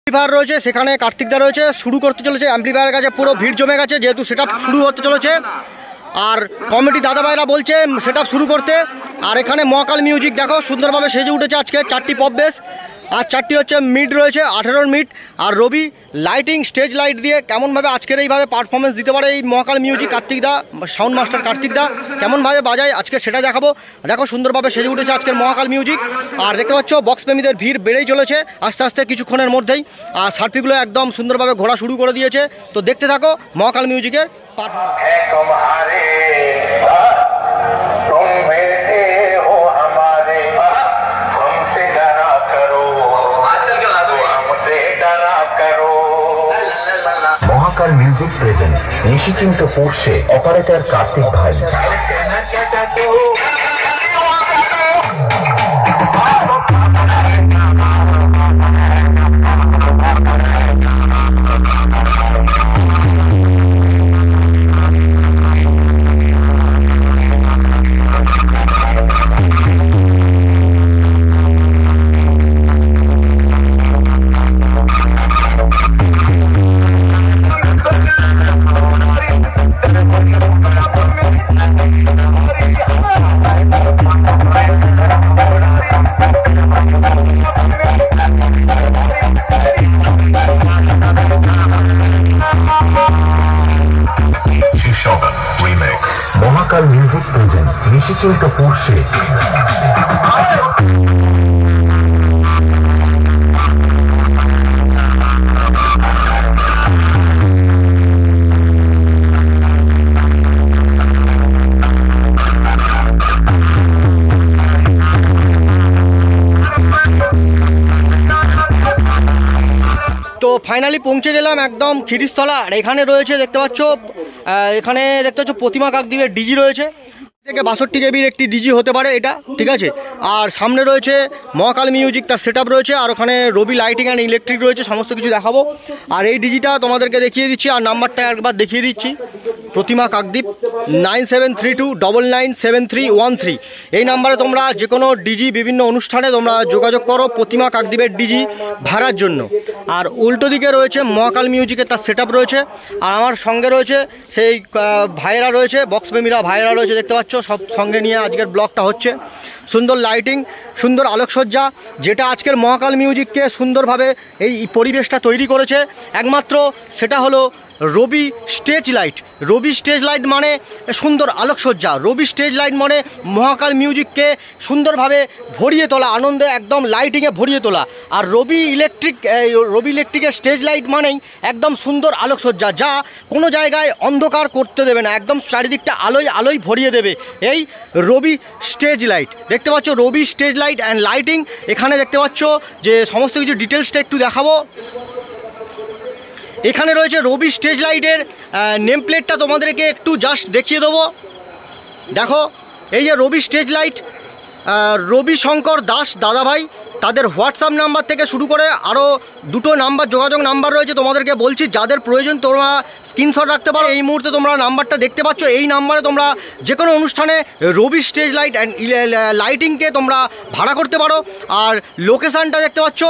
Amplifier রয়েছে, সেখানে কার্তিকদা রয়েছে, শুরু করতে চলেছে। অ্যাম্প্লিফায়ারের কাছে পুরো ভিড় জমে গেছে, যেহেতু সেটআপ শুরু হতে চলেছে। আর কমিটি দাদাভাইরা বলছে সেটআপ শুরু করতে। আর এখানে মহাকাল মিউজিক দেখো সুন্দরভাবে সেজে উঠেছে আজকে। 4টি পপ বেস আর 4টি হচ্ছে মিড রয়েছে, 18 মিড। আর রবি লাইটিং স্টেজ লাইট দিয়ে কেমনভাবে আজকের এইভাবে পারফরমেন্স দিতে পারে এই মহাকাল মিউজিক, কার্তিকদা সাউন্ড মাস্টার কার্তিকদা কেমনভাবে বাজায় আজকে সেটা দেখাবো। দেখো সুন্দরভাবে সেজে উঠেছে আজকের মহাকাল মিউজিক। আর দেখতে পাচ্ছ বক্স প্রেমীদের ভিড় বেড়েই চলেছে আস্তে আস্তে কিছুক্ষণের মধ্যেই। আর সার্ফিগুলো একদম সুন্দরভাবে ঘোরা শুরু করে দিয়েছে। তো দেখতে থাকো মহাকাল মিউজিকের মহাকাল মিউজিক প্রেজেন্ট নিশিচিন্ত পড়ছে অপারেটর কার্তিক ভাই। মহাকাল মিউজিক প্রেজেন্ট নিশিচিন্ত পড়ছে। তো ফাইনালি পৌঁছে গেলাম একদম খিরিস্তলা। আর এখানে রয়েছে দেখতে পাচ্ছ, প্রতিমা কাকদ্বীপের ডিজি রয়েছে, থেকে 62 কেবির একটি ডিজি হতে পারে এটা, ঠিক আছে। আর সামনে রয়েছে মহাকাল মিউজিক, তার সেটআপ রয়েছে। আর ওখানে রবি লাইটিং অ্যান্ড ইলেকট্রিক রয়েছে, সমস্ত কিছু দেখাবো। আর এই ডিজিটা তোমাদেরকে দেখিয়ে দিচ্ছি, আর নাম্বারটা একবার দেখিয়ে দিচ্ছি। প্রতিমা কাকদ্বীপ 9732997313। এই নাম্বারে তোমরা যে কোনো ডিজি বিভিন্ন অনুষ্ঠানে তোমরা যোগাযোগ করো প্রতিমা কাকদ্বীপের ডিজি ভাড়ার জন্য। আর উল্টো দিকে রয়েছে মহাকাল মিউজিকের তার সেটআপ রয়েছে। আর আমার সঙ্গে রয়েছে সেই ভাইয়েরা রয়েছে, বক্স প্রেমীরা ভাইয়েরা রয়েছে, দেখতে পাচ্ছ সব সঙ্গে নিয়ে আজকের ব্লগটা হচ্ছে। সুন্দর লাইটিং, সুন্দর আলোকসজ্জা, যেটা আজকের মহাকাল মিউজিককে সুন্দরভাবে এই পরিবেশটা তৈরি করেছে একমাত্র সেটা হলো রবি স্টেজ লাইট। রবি স্টেজ লাইট মানে সুন্দর আলোকসজ্জা, রবি স্টেজ লাইট মানে মহাকাল মিউজিককে সুন্দরভাবে ভরিয়ে তোলা, আনন্দে একদম লাইটিংয়ে ভরিয়ে তোলা। আর রবি ইলেকট্রিকের স্টেজ লাইট মানেই একদম সুন্দর আলোকসজ্জা, যা কোনো জায়গায় অন্ধকার করতে দেবে না, একদম চারিদিকটা আলোয় ভরিয়ে দেবে এই রবি স্টেজ লাইট। দেখতে পাচ্ছ রবি স্টেজ লাইট অ্যান্ড লাইটিং। এখানে দেখতে পাচ্ছ যে সমস্ত কিছু ডিটেলসটা একটু দেখাবো। এখানে রয়েছে রবি স্টেজ লাইটের নেম প্লেটটা তোমাদেরকে একটু জাস্ট দেখিয়ে দেবো। দেখো এই যে রবি স্টেজ লাইট, রবি শঙ্কর দাস দাদাভাই, তাদের হোয়াটসঅ্যাপ নাম্বার থেকে শুরু করে আরও 2টো নাম্বার যোগাযোগ নাম্বার রয়েছে, তোমাদেরকে বলছি যাদের প্রয়োজন তোমরা স্ক্রিনশট রাখতে পারো। এই মুহূর্তে তোমরা নাম্বারটা দেখতে পাচ্ছ, এই নাম্বারে তোমরা যে কোনো অনুষ্ঠানে রবি স্টেজ লাইট অ্যান্ড লাইটিংকে তোমরা ভাড়া করতে পারো। আর লোকেশানটা দেখতে পাচ্ছ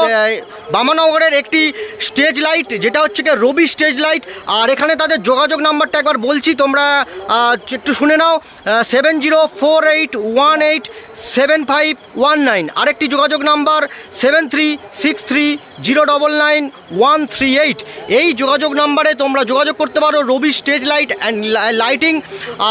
বামানগরের একটি স্টেজ লাইট, যেটা হচ্ছে কি রবি স্টেজ লাইট। আর এখানে তাদের যোগাযোগ নাম্বারটা একবার বলছি, তোমরা একটু শুনে নাও, 7048187519। আরেকটি যোগাযোগ নাম্বার 7363099138। এই যোগাযোগ নাম্বারে তোমরা যোগাযোগ করতে পারো রবি স্টেজ লাইট অ্যান্ড লাইটিং।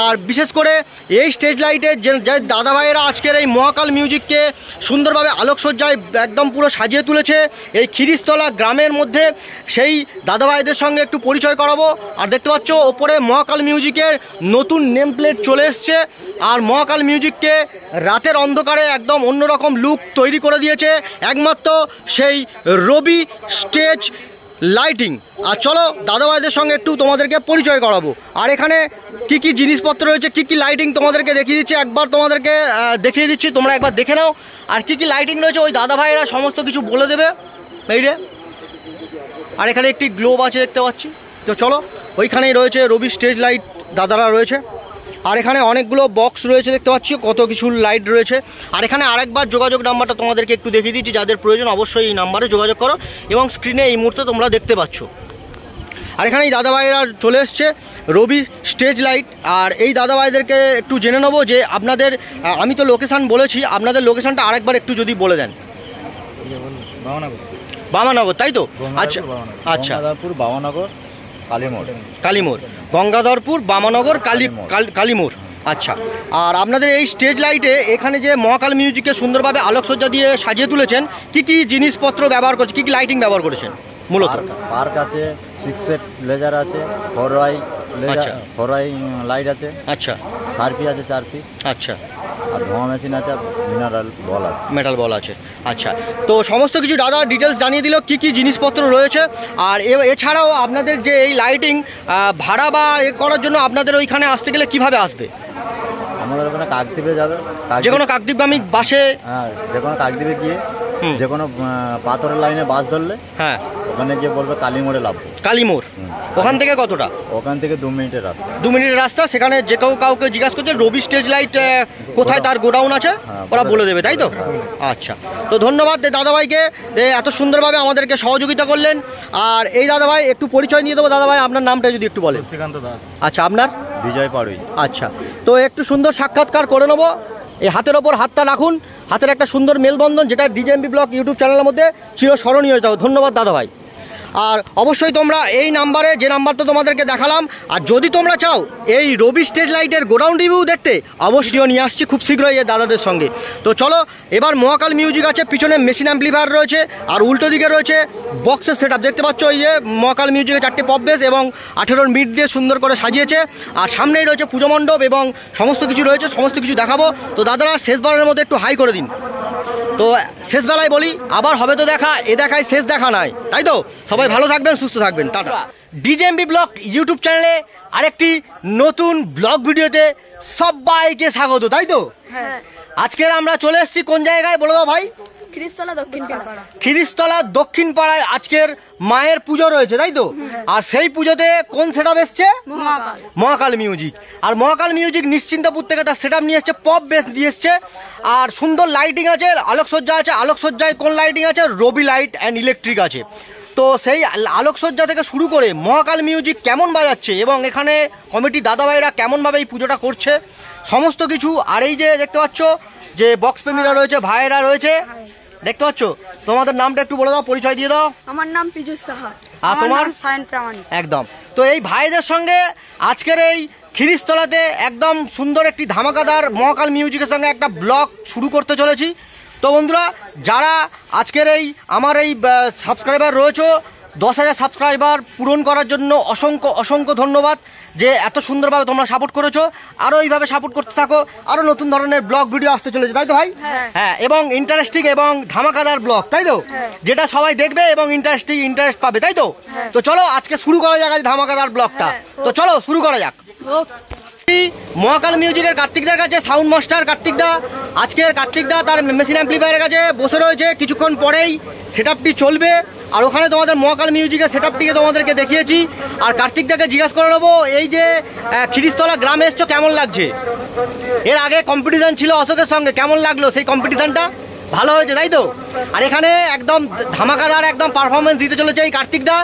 আর বিশেষ করে এই স্টেজ লাইটে যে দাদাভাইয়েরা আজকের এই মহাকাল মিউজিককে সুন্দরভাবে আলোকসজ্জায় একদম পুরো সাজিয়ে তুলেছে এই খিরিস্তলা গ্রামের মধ্যে, সেই দাদাভাইদের সঙ্গে একটু পরিচয় করাবো। আর দেখতে পাচ্ছ ওপরে মহাকাল মিউজিকের নতুন নেম প্লেট চলে এসছে। আর মহাকাল মিউজিককে রাতের অন্ধকারে একদম অন্যরকম লুক তৈরি করে দিয়েছে একমাত্র সেই রবি স্টেজ লাইটিং। আর চলো দাদাভাইদের সঙ্গে একটু তোমাদেরকে পরিচয় করাবো। আর এখানে কি কি জিনিসপত্র রয়েছে, কি কি লাইটিং তোমাদেরকে দেখিয়ে দিচ্ছি, একবার তোমাদেরকে দেখিয়ে দিচ্ছি, তোমরা একবার দেখে নাও। আর কি কি লাইটিং রয়েছে ওই দাদাভাইরা সমস্ত কিছু বলে দেবে এই রে। আর এখানে একটি গ্লোব আছে দেখতে পাচ্ছি। তো চলো ওইখানেই রয়েছে রবি স্টেজ লাইট দাদারা রয়েছে। আর এখানে অনেকগুলো বক্স রয়েছে দেখতে পাচ্ছি, কত কিছু লাইট রয়েছে। আর এখানে আরেকবার যোগাযোগ নাম্বারটা তোমাদেরকে একটু দেখিয়ে দিচ্ছি, যাদের প্রয়োজন অবশ্যই এই নাম্বারে যোগাযোগ করো এবং স্ক্রিনে এই মুহূর্তে তোমরা দেখতে পাচ্ছ। আর এখানে এই দাদাভাইরা চলে এসছে রবি স্টেজ লাইট। আর এই দাদাভাইদেরকে একটু জেনে নেবো যে আপনাদের, আমি তো লোকেশান বলেছি, আপনাদের লোকেশানটা আরেকবার একটু যদি বলে দেন। বামানগর, তাই তো? আচ্ছা আচ্ছা, গঙ্গাধরপুর বামানগর কালীমোড়। কালীমোড়, গঙ্গাধরপুর বামানগর কালীমোড়। আচ্ছা, আর আপনাদের এই স্টেজ লাইটে এখানে যে মহাকাল মিউজিককে সুন্দরভাবে আলোকসজ্জা দিয়ে সাজিয়ে তুলেছেন, কি কি জিনিসপত্র ব্যবহার করছে, কি কি লাইটিং ব্যবহার করেছেন মূলত? পার্ক আছে, 6 সেট লেজার আছে, 4Y আচ্ছা। 4Y লাইট আছে, আচ্ছা, সার্পি আছে 4 পিস, আচ্ছা, আর ধোঁয়া মেশিন আছে, আর মিনারেল বল আছে, মেটাল বল আছে। আচ্ছা, তো সমস্ত কিছু দাদা ডিটেলস জানিয়ে দিল কি কি জিনিসপত্র রয়েছে। আর এছাড়াও আপনাদের যে এই লাইটিং ভাড়া বা এ করার জন্য আপনাদের ওইখানে আসতে গেলে কিভাবে আসবে? আমাদের ওখানে কাকদ্বীপে যাবে, যে কোনো কাকদ্বীপগামী বাসে? হ্যাঁ, যে কোনো কাকদ্বীপে গিয়ে যে কোনো পাথরের লাইনে বাস ধরলে, হ্যাঁ, ওখানে গিয়ে বলবে কালীমোড়ে লাভ। কালীমোড়, ওখান থেকে কতটা? ওখান থেকে 2 মিনিটের রাস্তা। 2 মিনিটের রাস্তা। সেখানে যে কাউকে জিজ্ঞাসা করছে রবি স্টেজ লাইট কোথায় তার গোডাউন আছে, ওরা বলে দেবে, তাই তো? আচ্ছা, তো ধন্যবাদ দাদাভাইকে, এত সুন্দরভাবে আমাদেরকে সহযোগিতা করলেন। আর এই দাদাভাই একটু পরিচয় নিয়ে দেবো। দাদাভাই আপনার নামটা যদি একটু বলেন। শ্রীকান্ত দাস। আচ্ছা, আপনার? বিজয় পাড়ুই। আচ্ছা, তো একটু সুন্দর সাক্ষাৎকার করে নেবো। এই হাতের ওপর হাতটা রাখুন, হাতের একটা সুন্দর মেলবন্ধন, যেটা ডিজেএমবি ব্লগ ইউটিউব চ্যানেলের মধ্যে চিরস্মরণীয় হয়ে যাবে। ধন্যবাদ দাদাভাই। আর অবশ্যই তোমরা এই নাম্বারে, যে নাম্বারটা তোমাদেরকে দেখালাম, আর যদি তোমরা চাও এই রবি স্টেজ লাইটের গোডাউন রিভিউ দেখতে, অবশ্যই নিয়ে আসছি খুব শীঘ্রই এই দাদাদের সঙ্গে। তো চলো, এবার মহাকাল মিউজিক আছে, পিছনে মেশিন অ্যাম্পলিফায়ার রয়েছে, আর উল্টো দিকে রয়েছে বক্সের সেটআপ। দেখতে পাচ্ছ এই যে মহাকাল মিউজিকের 4টে পপ বেস এবং 18 মিট দিয়ে সুন্দর করে সাজিয়েছে। আর সামনেই রয়েছে পুজো মণ্ডপ এবং সমস্ত কিছু রয়েছে, সমস্ত কিছু দেখাবো। তো দাদারা শেষবারের মধ্যে একটু হাই করে দিন। তো শেষবেলায় বলি, আবার হবে তো দেখা, এ দেখায় শেষ দেখা নাই, তাই তো? সবাই ভালো থাকবেন, সুস্থ থাকবেন, টাটা। ডিজেএমবি ব্লগ ইউটিউব চ্যানেলে আরেকটি নতুন ব্লগ ভিডিওতে সবাইকে স্বাগত, তাই তো? হ্যাঁ, আজকের আমরা চলে এসেছি কোন জায়গায় বলে দাও ভাই? খিরিস্তলা দক্ষিণ পাড়া। খিরিস্তলা দক্ষিণ পাড়ায় আজকের মায়ের পুজো রয়েছে, তাই তো? আর সেই পুজোতে কোন সেটআপ এসছে? মহাকাল মিউজিক। আর মহাকাল মিউজিক নিশ্চিন্তপুর থেকে তার সেটআপ নিয়ে এসছে, পপ বেস দিয়ে এসছে, আর সুন্দর লাইটিং আছে, আলোকসজ্জা আছে। আলোকসজ্জায় কোন লাইটিং আছে? রবি লাইট অ্যান্ড ইলেকট্রিক আছে। তো সেই আলোকসজ্জা থেকে শুরু করে মহাকাল মিউজিক কেমন বাজাচ্ছে এবং এখানে কমিটি দাদাভাইরা কেমনভাবে এই পুজোটা করছে, সমস্ত কিছু। আর এই যে দেখতে পাচ্ছ যে বক্স প্রেমীরা রয়েছে, ভাইয়েরা রয়েছে, দেখতে পাচ্ছ। তোমাদের নামটা একটু বলে দাও, পরিচয় দিয়ে দাও। আমার নাম পীযুষ সাহা। আর তোমার? সায়ন প্রামাণিক। একদম। তো এই ভাইদের সঙ্গে আজকের এই খিরিস্তলাতে একদম সুন্দর একটি ধামাকাদার মহাকাল মিউজিকের সঙ্গে একটা ব্লগ শুরু করতে চলেছি। তো বন্ধুরা, যারা আজকের এই আমার এই সাবস্ক্রাইবার রয়েছে, 10,000 সাবস্ক্রাইবার পূরণ করার জন্য অসংখ্য অসংখ্য ধন্যবাদ, যে এত সুন্দরভাবে তোমরা সাপোর্ট করেছো। আরও এইভাবে সাপোর্ট করতে থাকো, আরও নতুন ধরনের ব্লগ ভিডিও আসতে চলেছে, তাই তো ভাই? হ্যাঁ, এবং ইন্টারেস্টিং এবং ধামাকাদার ব্লগ, তাই তো? যেটা সবাই দেখবে এবং ইন্টারেস্ট পাবে, তাই তো? তো চলো আজকে শুরু করা যাক ধামাকাদার ব্লগটা। তো চলো শুরু করা যাক। মহাকাল মিউজিকের কার্তিকদার কাছে সাউন্ড মাস্টার কার্তিকদা, আজকের কার্তিকদা তার মেশিন অ্যাম্পলিফায়ারের কাছে বসে রয়েছে। কিছুক্ষণ পরেই সেটআপটি চলবে। আর ওখানে তোমাদের মহাকাল মিউজিকের সেটআপটিকে তোমাদেরকে দেখিয়েছি। আর কার্তিকদাকে জিজ্ঞাসা করে নেবো, এই যে খিরিস্তলা গ্রামে এসছো, কেমন লাগছে? এর আগে কম্পিটিশন ছিল অশোকের সঙ্গে, কেমন লাগলো সেই কম্পিটিশনটা? ভালো হয়েছে, তাই তো? আর এখানে একদম ধামাকাদার একদম পারফরমেন্স দিতে চলেছে এই কার্তিকদা।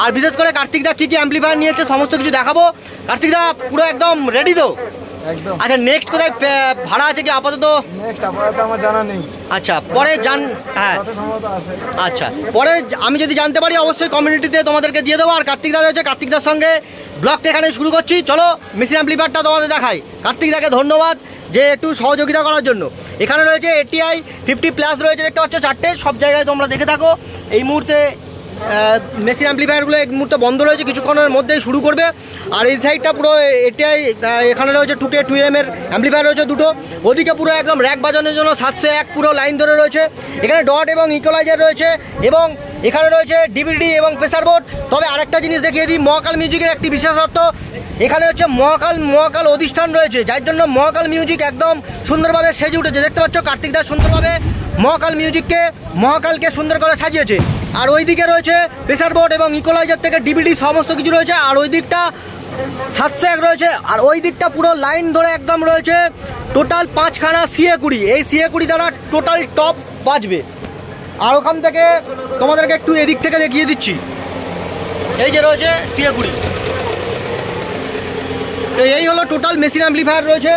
আর বিশেষ করে কার্তিকদা কি কি অ্যাম্পলিফায়ার নিয়েছে সমস্ত কিছু দেখাবো। কার্তিকদা পুরো একদম রেডি তো? একদম। আচ্ছা, নেক্সট কোথায় ভাড়া আছে কি আপাতত? আপাতত আমার জানা নেই। আচ্ছা, পরে হ্যাঁ, আচ্ছা, পরে আমি যদি জানতে পারি অবশ্যই কমিউনিটিতে তোমাদেরকে দিয়ে দেবো। আর কার্তিকদা রয়েছে, কার্তিকদার সঙ্গে ব্লগটা এখানে শুরু করছি। চলো মেশিন অ্যাম্পলিফায়ারটা তোমাদের দেখাই। কার্তিকদাকে ধন্যবাদ যে একটু সহযোগিতা করার জন্য। এখানে রয়েছে ATI 50+ রয়েছে, দেখতে পাচ্ছ 4টে, সব জায়গায় তোমরা দেখে থাকো। এই মুহূর্তে মেশিন অ্যাম্পলিফায়ারগুলো এই মুহূর্তে বন্ধ রয়েছে, কিছুক্ষণের মধ্যেই শুরু করবে। আর এই সাইডটা পুরো ATI, এখানে রয়েছে 2K 2M এর অ্যাম্পলিফায়ার রয়েছে দুটো। ওদিকে পুরো একদম র্যাক বাজানোর জন্য 701 পুরো লাইন ধরে রয়েছে। এখানে ডট এবং ইকোলাইজার রয়েছে এবং এখানে রয়েছে DVD এবং প্রেসার বোর্ড। তবে আরেকটা জিনিস দেখিয়ে দিই, মহাকাল মিউজিকের একটি বিশেষত্ব, এখানে হচ্ছে মহাকাল অধিষ্ঠান রয়েছে, যার জন্য মহাকাল মিউজিক একদম সুন্দরভাবে সেজে উঠেছে। দেখতে পাচ্ছ কার্তিকদা সুন্দরভাবে মহাকালকে সুন্দর করে সাজিয়েছে। আর ওই দিকে রয়েছে প্রেসার বোর্ড এবং ইকোলাইজার থেকে DVD সমস্ত কিছু রয়েছে। আর ওই দিকটা 701 রয়েছে। আর ওই দিকটা পুরো লাইন ধরে একদম রয়েছে টোটাল 5খানা CA20। এই CA20 দ্বারা টোটাল টপ বাজবে। আর ওখান থেকে তোমাদেরকে একটু এদিক থেকে দেখিয়ে দিচ্ছি। এই যে রয়েছে CA20। তো এই হলো টোটাল মেশিন অ্যাম্পলিফায়ার রয়েছে।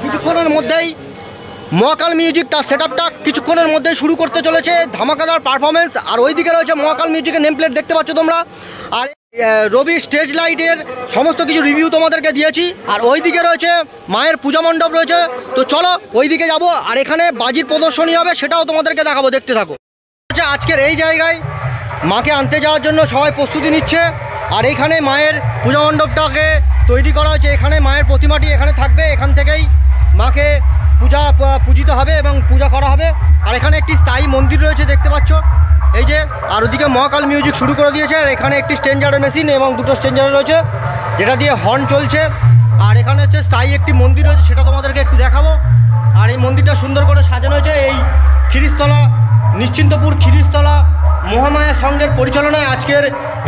কিছুক্ষণের মধ্যেই মহাকাল মিউজিক তার সেটআপটা কিছুক্ষণের মধ্যে শুরু করতে চলেছে, ধামাকাদার পারফরমেন্স। আর ওইদিকে রয়েছে মহাকাল মিউজিকের নেম প্লেট দেখতে পাচ্ছ তোমরা। আর রবি স্টেজ লাইটের সমস্ত কিছু রিভিউ তোমাদেরকে দিয়েছি। আর ওইদিকে রয়েছে মায়ের পূজা মণ্ডপ রয়েছে। তো চলো ওইদিকে যাব, আর এখানে বাজির প্রদর্শনী হবে, সেটাও তোমাদেরকে দেখাবো, দেখতে থাকো। আজকের এই জায়গায় মাকে আনতে যাওয়ার জন্য সবাই প্রস্তুতি নিচ্ছে। আর এইখানে মায়ের পূজা মণ্ডপটাকে তৈরি করা হয়েছে। এখানে মায়ের প্রতিমাটি এখানে থাকবে, এখান থেকেই মাকে পূজিত হবে এবং পূজা করা হবে। আর এখানে একটি স্থায়ী মন্দির রয়েছে দেখতে পাচ্ছ এই যে। আর ওদিকে মহাকাল মিউজিক শুরু করে দিয়েছে। আর এখানে একটি স্ট্রেঞ্জারের মেশিন এবং দুটো স্ট্রেঞ্জার রয়েছে যেটা দিয়ে হর্ন চলছে। আর এখানে হচ্ছে স্থায়ী একটি মন্দির রয়েছে, সেটা তোমাদেরকে একটু দেখাবো। আর এই মন্দিরটা সুন্দর করে সাজানো হয়েছে। এই খিরিস্তলা, নিশ্চিন্তপুর খিরিস্তলা মহামায়া সংঘের পরিচালনায় আজকের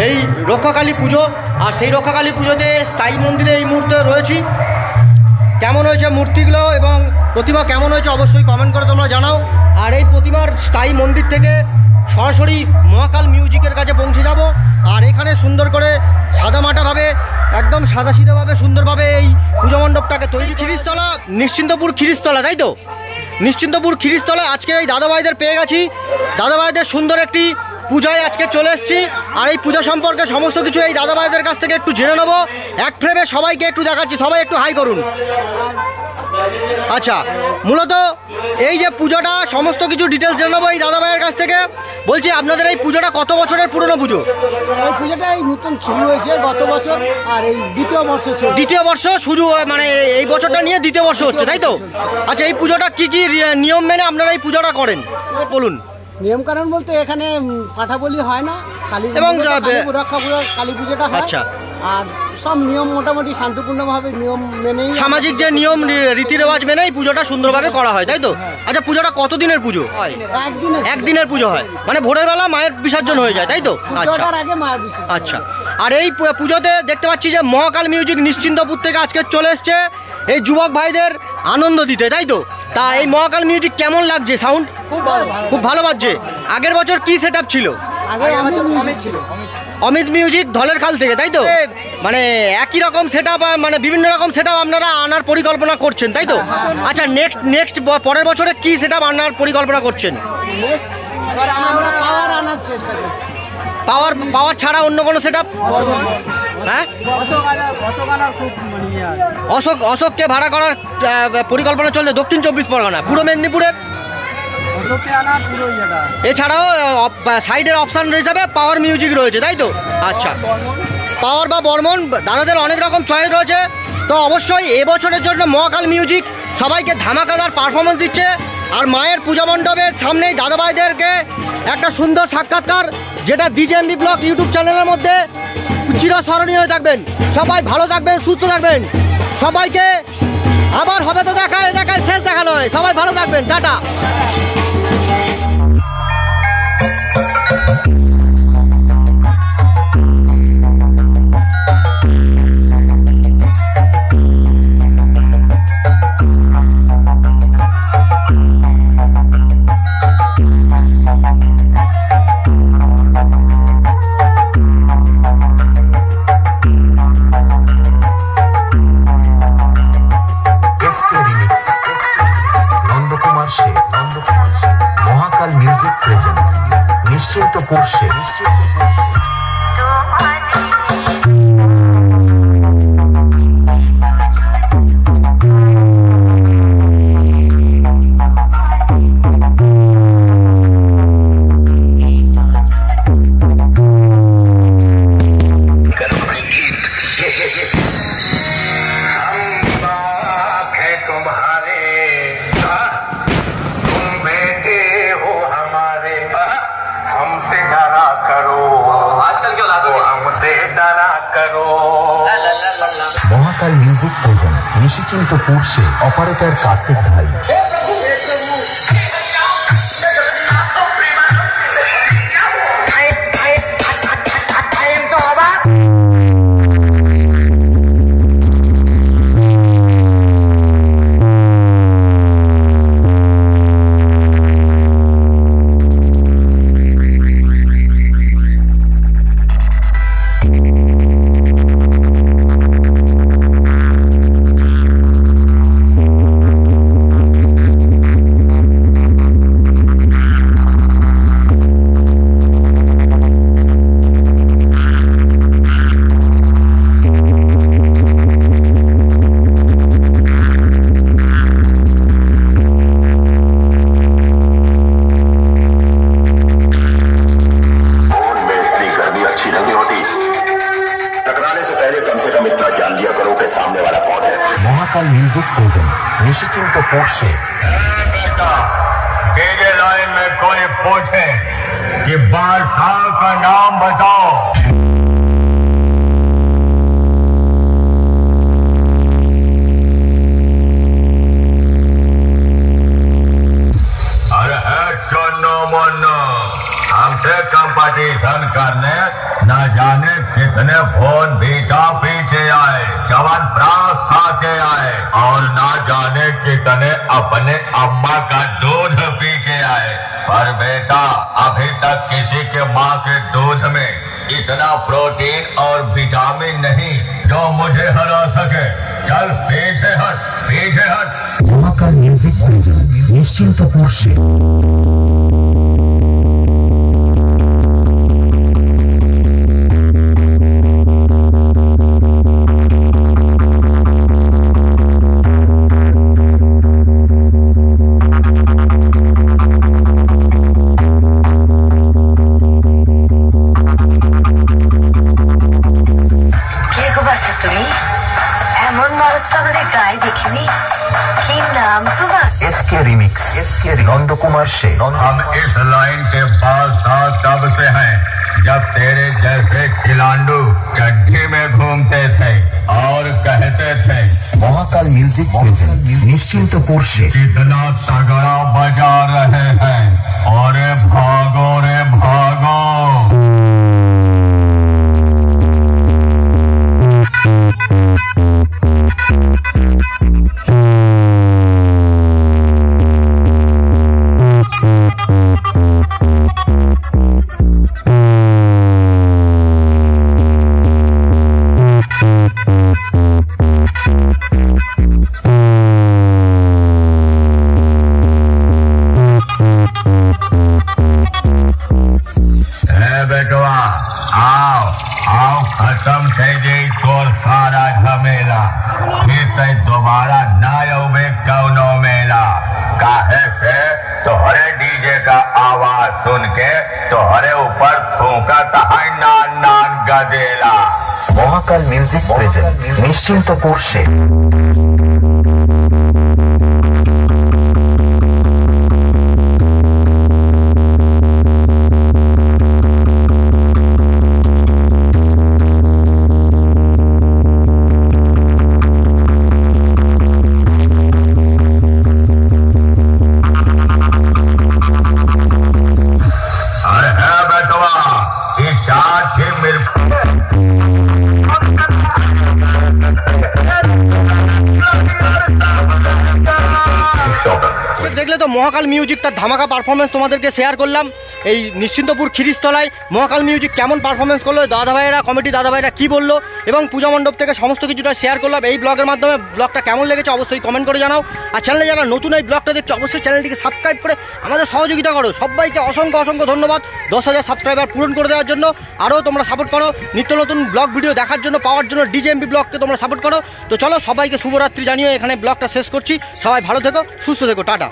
এই রক্ষাকালী পুজো। আর সেই রক্ষাকালী পুজোতে স্থায়ী মন্দিরে এই মুহূর্তে রয়েছি। কেমন হয়েছে মূর্তিগুলো এবং প্রতিমা কেমন হয়েছে অবশ্যই কমেন্ট করে তোমরা জানাও। আর এই প্রতিমার স্থায়ী মন্দির থেকে সরাসরি মহাকাল মিউজিকের কাছে পৌঁছে যাব। আর এখানে সুন্দর করে সাদামাটাভাবে একদম সাদাসিধাভাবে সুন্দরভাবে এই পূজা মণ্ডপটাকে তৈরি। খিরিস্তলা, নিশ্চিন্তপুর খিরিস্তলা, তাই তো? নিশ্চিন্তপুর খিরিস্তলা আজকে এই দাদাভাইদের পেয়ে গেছি। দাদাভাইদের সুন্দর একটি পূজায় আজকে চলে এসেছি। আর এই পূজা সম্পর্কে সমস্ত কিছু এই দাদাভাইদের কাছ থেকে একটু জেনে নেবো। এক ফ্রেমে সবাইকে একটু দেখাচ্ছি, সবাই একটু হাই করুন। আচ্ছা, মূলত এই যে পুজোটা সমস্ত কিছু ডিটেলস জেনে নেবো এই দাদাভাইয়ের কাছ থেকে। বলছি আপনাদের এই পুজোটা কত বছরের পুরনো পুজো? এই পুজোটা এই নতুন শুরু হয়েছে গত বছর, আর এই দ্বিতীয় বর্ষ। দ্বিতীয় বর্ষ শুরু, মানে এই বছরটা নিয়ে দ্বিতীয় বর্ষ হচ্ছে, তাই তো? আচ্ছা, এই পুজোটা কি কি নিয়ম মেনে আপনারা এই পুজোটা করেন বলুন। নিয়ম কারণ বলতে এখানে পাঠা বলি হয় না, কালী এবং কালী পুজোটা হয়। আচ্ছা, আর সব নিয়ম মোটামুটি শান্তিপূর্ণভাবে নিয়ম মেনেই, সামাজিক যে নিয়ম রীতি রেওয়াজ মেনেই পুজোটা সুন্দরভাবে করা হয়, তাই তো? আচ্ছা, পুজোটা কতদিনের পুজো হয়? একদিনের পুজো হয়, মানে ভোরের বেলা মায়ের বিসর্জন হয়ে যায়, তাই তো? আচ্ছা, আগে মায়ের বিসর্জন। আচ্ছা, আর এই পুজোতে দেখতে পাচ্ছি যে মহাকাল মিউজিক নিশ্চিন্তপুর থেকে আজকে চলে এসছে এই যুবক ভাইদের আনন্দ দিতে, তাই তো? তা এই মহাকাল মিউজিক কেমন লাগছে? সাউন্ড খুব ভালো বাজছে। আগের বছর কি সেটআপ ছিল? অমিত মিউজিক ধলের খাল থেকে, তাই তো? মানে একই রকম সেটআপ, মানে বিভিন্ন রকম সেটআপ আপনারা আনার পরিকল্পনা করছেন, তাই তো? আচ্ছা, নেক্সট পরের বছরে কি সেটআপ আনার পরিকল্পনা করছেন? পাওয়ার ছাড়া অন্য কোনো সেটআপ? হ্যাঁ, অশোককে ভাড়া করার পরিকল্পনা চলছে দক্ষিণ 24 পরগনা, পুরো মেদিনীপুরের। এছাড়াও সাইডের অপশান হিসাবে পাওয়ার মিউজিক রয়েছে, তাই তো? আচ্ছা, পাওয়ার বা বর্মন দাদাদের অনেক রকম চয়েস রয়েছে। তো অবশ্যই এবছরের জন্য মহাকাল মিউজিক সবাইকে ধামাকাদার পারফরমেন্স দিচ্ছে। আর মায়ের পূজা মণ্ডপের সামনেই দাদাভাইদেরকে একটা সুন্দর সাক্ষাৎকার, যেটা DJMB ব্লগ ইউটিউব চ্যানেলের মধ্যে চিরস্মরণীয় হয়ে থাকবেন। সবাই ভালো থাকবেন, সুস্থ থাকবেন। সবাইকে আবার হবে তো দেখায় শেষ দেখা নয়। সবাই ভালো থাকবেন, টাটা। মহাকাল মিউজিক প্রেজেন্ট নিশ্চিন্তপুর সে। মহাকাল মিউজিক প্রেজেন্ট নিশ্চিন্তপুর সে। অপারেটর কার্তিক ভাই। निश्चिंतपुर से। डीजे लाइन में कोई पूछे कि बादशाह का नाम बताओ, अरे है चुन्नो मुन्नो हमसे कंपटीशन करने न जाने कितने फोन बीटा पीछे आए, जवान प्रास खा के आए और न जाने कितने अपने अम्मा का दूध पी के आए, पर बेटा अभी तक किसी के माँ के दूध में इतना प्रोटीन और विटामिन नहीं जो मुझे हरा सके। चल पीछे हट, पीछे हट। महाकाल म्यूजिक प्रेजेंट निश्चिंतपुर से। তুমি এমন মরদ তো আমাদের গায়ে দেখিনি, কি নাম তোমার? इसके रिमिक्स नंद कुमार से। हम इस लाइन के बादशाह तब से हैं जब तेरे जैसे खिलांडू चड्ढी में घूमते थे और कहते थे महाकाल म्यूजिक प्रेजेंट निश्चिंतपुर से। कितना तगड़ा बजा रहे हैं, और भागो रे भागो। बेटवा आओ आओ, खत्म थे जी तोर सारा झमेला, फिर तय दोबारा ना आवे कौनो मेला। काहे से तोहरे डीजे का आवाज सुन के तोहरे ऊपर थूकत है नान नान गदेला। महाकाल म्यूजिक प्रेजेंट निश्चिंतपुर से। দেখলে তো মহাকাল মিউজিক তার ধামাকা পারফরমেন্স তোমাদেরকে শেয়ার করলাম। এই নিশ্চিন্তপুর খিরিস্তলায় মহাকাল মিউজিক কেমন পারফরমেন্স করলো, দাদা ভাইয়েরা কমিটি দাদা ভাইরা কী বললো, এবং পূজা মণ্ডপ থেকে সমস্ত কিছুটা শেয়ার করলাম এই ব্লগের মাধ্যমে। ব্লগটা কেমন লেগেছে অবশ্যই কমেন্ট করে জানাও। আর চ্যানেলে যারা নতুন এই ব্লগটা দেখছো অবশ্যই চ্যানেলটিকে সাবস্ক্রাইব করে আমাদের সহযোগিতা করো। সবাইকে অসংখ্য অসংখ্য ধন্যবাদ 10,000 সাবস্ক্রাইবার পূরণ করে দেওয়ার জন্য। আরও তোমরা সাপোর্ট করো, নিত্য নতুন ব্লগ ভিডিও দেখার জন্য, পাওয়ার জন্য ডিজেএমপি ব্লগকে তোমরা সাপোর্ট করো। তো চলো সবাইকে শুভরাত্রি জানিয়ে এখানে ব্লগটা শেষ করছি। সবাই ভালো থেকো, সুস্থ থেকো, টাটা।